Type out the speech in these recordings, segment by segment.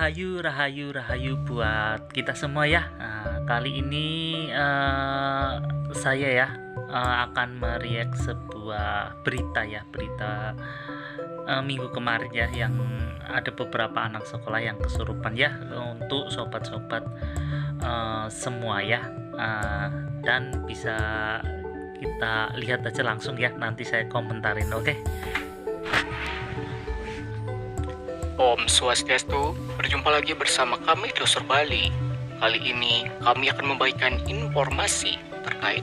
Rahayu, rahayu, rahayu buat kita semua ya. Kali ini saya ya akan mereact sebuah berita ya, berita minggu kemarin ya, yang ada beberapa anak sekolah yang kesurupan ya, untuk sobat-sobat semua ya. Dan bisa kita lihat aja langsung ya, nanti saya komentarin, oke? Om Swastiastu, berjumpa lagi bersama kami Telusur Bali. Kali ini kami akan membagikan informasi terkait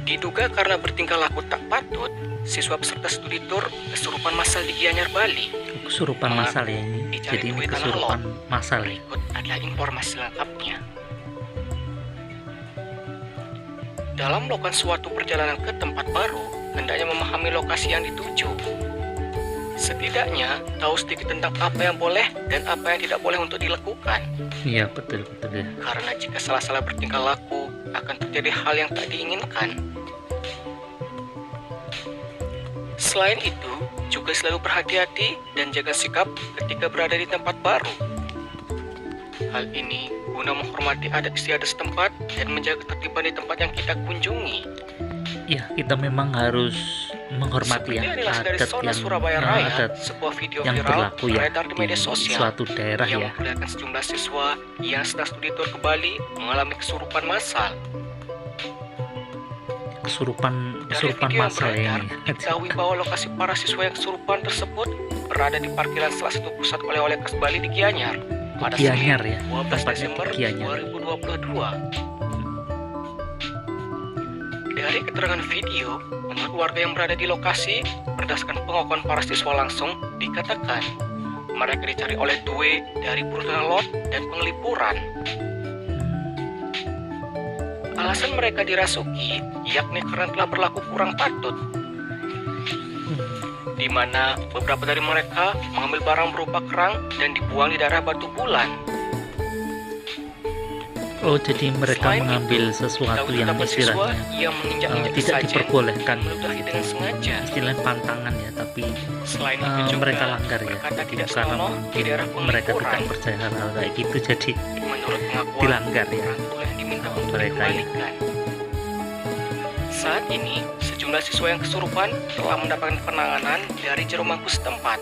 diduga karena bertingkah laku tak patut, siswa peserta studi tur kesurupan massal di Gianyar, Bali. Kesurupan massal ya ini. Jadi ini kesurupan massal. Berikut adalah informasi lengkapnya. Dalam melakukan suatu perjalanan ke tempat baru, hendaknya memahami lokasi yang dituju. Setidaknya tahu sedikit tentang apa yang boleh dan apa yang tidak boleh untuk dilakukan. Iya, betul ya. Karena jika salah-salah bertingkah laku, akan terjadi hal yang tak diinginkan. Selain itu, juga selalu berhati-hati dan jaga sikap ketika berada di tempat baru. Hal ini guna menghormati adat istiadat setempat dan menjaga ketertiban di tempat yang kita kunjungi. Ya, kita memang harus menghormati ya adat yang Surabaya Raya, adat sebuah video yang viral berlaku ya beredar di media di sosial suatu daerah yang ya. memperlihatkan sejumlah siswa yang sedang studi tur ke Bali mengalami kesurupan massal. Kesurupan Dari video yang massal beredar, ini. diketahui bahwa lokasi para siswa yang kesurupan tersebut berada di parkiran salah satu pusat oleh-oleh khas Bali di Gianyar pada Gianyar Senin ya, 12 tempatnya Desember di Gianyar. 2022. Dari keterangan video, menurut warga yang berada di lokasi, berdasarkan pengakuan para siswa langsung, dikatakan mereka dicari oleh Dwe dari Purutana Lot dan Penglipuran. Alasan mereka dirasuki yakni karena telah berlaku kurang patut, di mana beberapa dari mereka mengambil barang berupa kerang dan dibuang di daerah Batu Bulan. Oh, jadi mereka Selain mengambil itu, sesuatu tahu yang terdapat siswa istilahnya yang menginjak-injak tidak sesajen, diperbolehkan, meludahi dengan sengaja. istilahnya pantangan ya, tapi Selain itu juga mereka langgar ya, berkata tidak karena senonoh di daerah mereka tidak Penglipuran. percaya hal-hal kayak gitu, jadi Menurut pengakuan, dilanggar ya. rangkul yang diminta untuk Mereka ya. dikembalikan. Saat ini, sejumlah siswa yang kesurupan telah mendapatkan penanganan dari juru mangku setempat.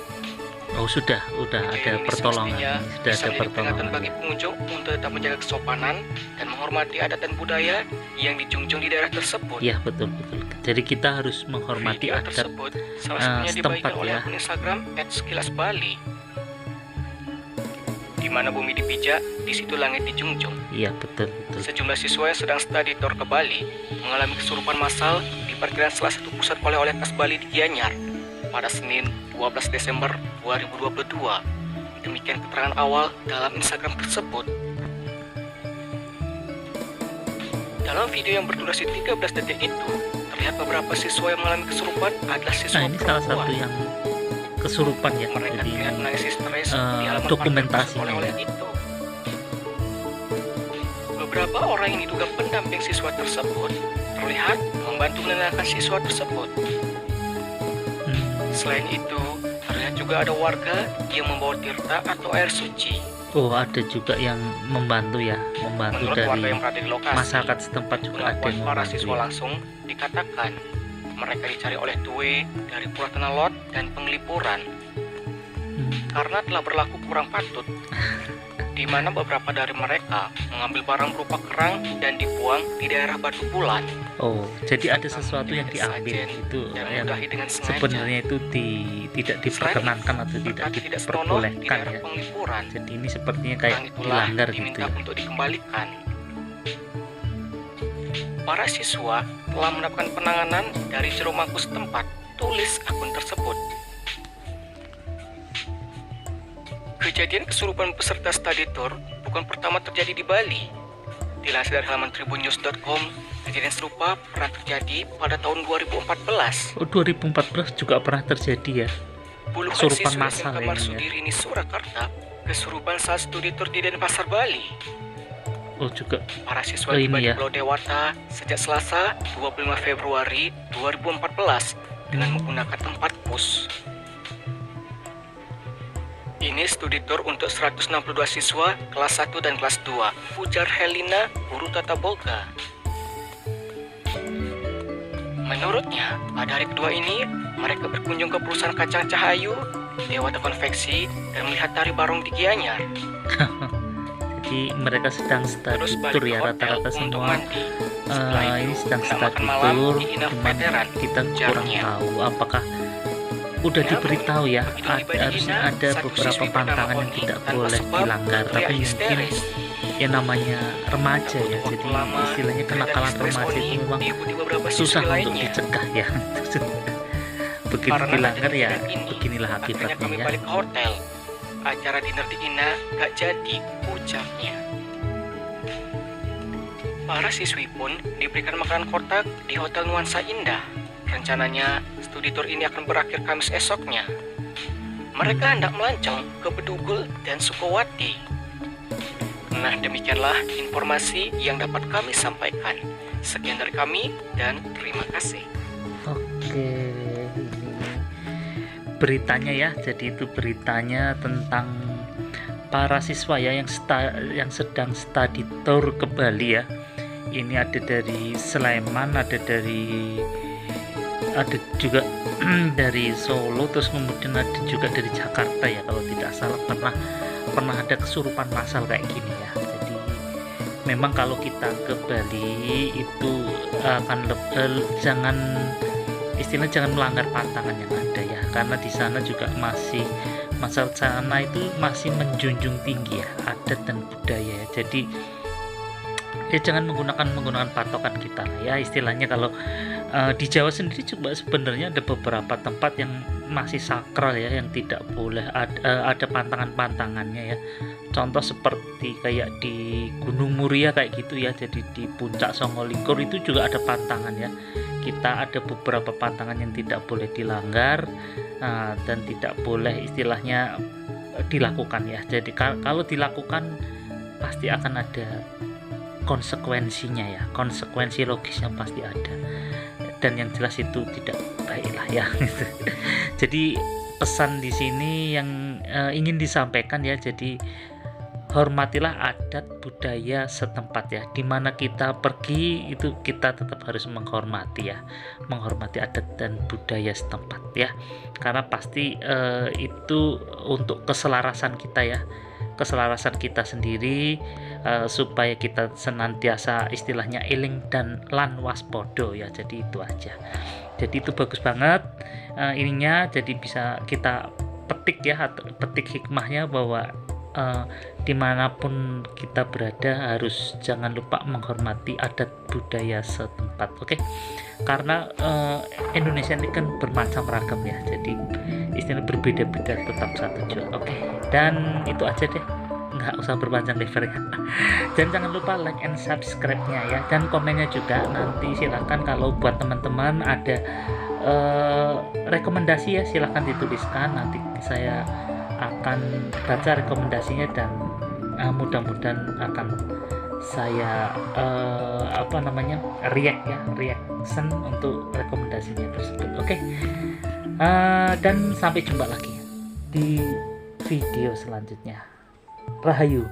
Oh, sudah ada pertolongan, sudah ada pertolongan. Bagi pengunjung untuk tetap menjaga kesopanan dan menghormati adat dan budaya yang dijunjung di daerah tersebut. Iya, betul. Jadi kita harus menghormati Video adat tersebut salah satunya dibagikan setempat oleh ya. akun Instagram @sekilasbali. Di mana bumi dipijak, di situ langit dijunjung. Iya, betul. Sejumlah siswa yang sedang studi tour ke Bali mengalami kesurupan massal di parkiran salah satu pusat oleh-oleh khas Bali di Gianyar pada Senin 12 Desember 2022. Demikian keterangan awal dalam Instagram tersebut. Dalam video yang berdurasi 13 detik itu, terlihat beberapa siswa yang mengalami kesurupan adalah siswa Nah, ini salah perempuan. satu yang kesurupan ya. Mereka Jadi terlihat menangis histeris di halaman dokumentasinya parkir oleh-oleh ya. itu. Beberapa orang yang diduga pendamping siswa tersebut terlihat membantu menenangkan siswa tersebut. Selain itu, terlihat juga ada warga yang membawa tirta atau air suci. Oh, ada juga yang membantu ya, membantu Menurut warga dari yang berada di lokasi, masyarakat setempat juga ada pengakuan yang para membantu siswa ya. langsung dikatakan mereka dicari oleh Dwe dari Purutana Lot dan Penglipuran karena telah berlaku kurang patut, di mana beberapa dari mereka mengambil barang berupa kerang dan dibuang di daerah Batu Bulan. Oh, jadi ada sesuatu yang diambil itu dan yang meludahi dengan sengaja. sebenarnya itu tidak diperkenankan atau tidak Berkata tidak senonoh di diperbolehkan daerah ya. Penglipuran. Jadi ini sepertinya kayak Kerang itulah dilanggar gitu diminta ya. untuk dikembalikan. Para siswa telah mendapatkan penanganan dari juru mangku setempat, tulis akun tersebut. Kejadian kesurupan peserta study tour bukan pertama terjadi di Bali. Dilansir dari halaman tribunnews.com, kejadian serupa pernah terjadi pada tahun 2014. Oh, 2014 juga pernah terjadi ya. Puluhan Kesurupan siswa massal SMK ini ya. Marsudirini Surakarta kesurupan saat studi tour di Denpasar, Bali. Oh, juga. Para siswa Oh, tiba ini di ya. Pulau Dewata sejak Selasa 25 Februari 2014 dengan menggunakan tempat pus. Ini studi tour untuk 162 siswa kelas 1 dan kelas 2, ujar Helena, guru tata boga. Menurutnya, pada hari kedua ini, mereka berkunjung ke perusahaan kacang Cahayu, Dewata Konveksi, dan melihat tari barong di Gianyar. Jadi mereka sedang Terus study balik tour ke ya, hotel rata-rata untuk semua. mandi. Setelah Ini itu, sedang kita study makan malam tour, di Inaf cuman Veteran, kita kurang ujarnya. tahu apakah udah Namun, diberitahu ya, begitu tiba di harusnya Ina, ada satu beberapa siswi bernama pantangan yang Oni tidak tanpa boleh sebab dilanggar, berteriak tapi mungkin histeris. ya namanya remaja ya, Tak butuh jadi waktu lama, istilahnya teriak kenakalan histeris remaja Oni itu memang diikuti beberapa susah siswi untuk lainnya. dicegah ya. Begitu Karena dilanggar adanya ya insiden ini, beginilah akhirnya akibatnya kami ya. balik ke hotel. Acara dinner di Ina gak jadi, ucapnya. Para siswi pun diberikan makanan kotak di Hotel Nuansa Indah. Rencananya, studi tour ini akan berakhir Kamis esoknya. Mereka hendak melancong ke Bedugul dan Sukowati. Nah, demikianlah informasi yang dapat kami sampaikan. Sekian dari kami dan terima kasih. Oke, ini beritanya ya. Jadi itu beritanya tentang para siswa ya yang sedang study tour ke Bali ya. Ini ada dari Sleman, ada juga dari Solo, terus kemudian ada juga dari Jakarta ya, kalau tidak salah pernah ada kesurupan massal kayak gini ya. Jadi memang kalau kita ke Bali itu akan jangan melanggar pantangan yang ada ya, karena di sana juga masih masyarakat sana itu masih menjunjung tinggi ya adat dan budaya ya. Jadi ya jangan menggunakan patokan kita ya, istilahnya kalau di Jawa sendiri juga sebenarnya ada beberapa tempat yang masih sakral ya, yang tidak boleh ada pantangan-pantangannya ya. Contoh seperti kayak di Gunung Muria kayak gitu ya. Jadi di Puncak Songolikur itu juga ada pantangan ya. Kita ada beberapa pantangan yang tidak boleh dilanggar dan tidak boleh istilahnya dilakukan ya. Jadi kalau dilakukan pasti akan ada konsekuensinya ya, konsekuensi logisnya pasti ada, dan yang jelas itu tidak baik lah ya. Jadi pesan di sini yang ingin disampaikan ya, jadi hormatilah adat budaya setempat ya, dimana kita pergi itu kita tetap harus menghormati ya, menghormati adat dan budaya setempat ya, karena pasti itu untuk keselarasan kita ya, keselarasan kita sendiri, supaya kita senantiasa istilahnya eling dan lan waspodo ya. Jadi itu aja, jadi itu bagus banget ininya. Jadi bisa kita petik ya, atau petik hikmahnya bahwa dimanapun kita berada harus jangan lupa menghormati adat budaya setempat. Oke, karena Indonesia ini kan bermacam ragam ya, jadi istilah berbeda-beda tetap satu juga. Oke, dan itu aja deh, nggak usah berpanjang lebar ya. Dan jangan lupa like and subscribe-nya ya, dan komennya juga. Nanti silakan kalau buat teman-teman ada rekomendasi ya, silahkan dituliskan, nanti saya akan baca rekomendasinya dan mudah-mudahan akan saya reaction untuk rekomendasinya tersebut. Oke. Dan sampai jumpa lagi di video selanjutnya. Rahayu.